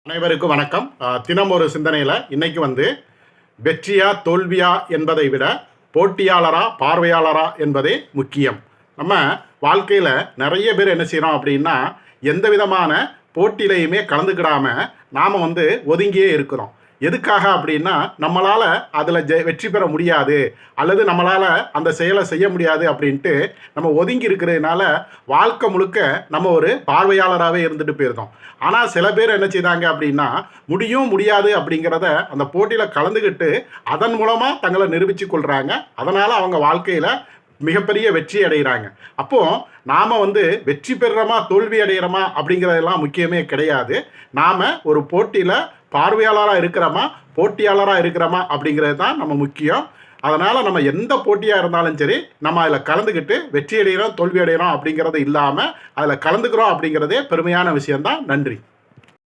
அனைவருக்கும் வணக்கம். தினம் ஒரு சிந்தனையில் இன்னைக்கு வெற்றியா தோல்வியா என்பதை விட போட்டியாளரா பார்வையாளரா என்பதே முக்கியம். நம்ம வாழ்க்கையில் நிறைய பேர் என்ன செய்கிறோம் அப்படின்னா, எந்த விதமான போட்டியிலையுமே கலந்துக்கிடாமல் நாம் ஒதுங்கியே இருக்கிறோம். எதுக்காக அப்படின்னா, நம்மளால் அதில் வெற்றி பெற முடியாது அல்லது நம்மளால் அந்த செயலை செய்ய முடியாது அப்படின்ட்டு நம்ம ஒதுங்கி இருக்கிறதுனால வாழ்க்கை முழுக்க நம்ம ஒரு பார்வையாளராகவே இருந்துட்டு போயிருந்தோம். ஆனால் சில பேர் என்ன செய்தாங்க அப்படின்னா, முடியும் முடியாது அப்படிங்கிறத அந்த போட்டியில் கலந்துக்கிட்டு அதன் மூலமாக தங்களை நிரூபித்து கொள்கிறாங்க. அதனால் அவங்க வாழ்க்கையில் மிகப்பெரிய வெற்றி அடைகிறாங்க. அப்போது நாம் வெற்றி பெறுறோமா தோல்வி அடைகிறோமா அப்படிங்கிறதெல்லாம் முக்கியமே கிடையாது. நாம் ஒரு போட்டியில் பார்வையாளராக இருக்கிறோமா போட்டியாளராக இருக்கிறோமா அப்படிங்கிறது தான் நம்ம முக்கியம். அதனால் நம்ம எந்த போட்டியாக இருந்தாலும் சரி, நம்ம அதில் கலந்துக்கிட்டு வெற்றி அடைகிறோம் தோல்வி அடைகிறோம் அப்படிங்கிறது இல்லாமல் அதில் கலந்துக்கிறோம் அப்படிங்கிறதே பெருமையான விஷயம்தான். நன்றி.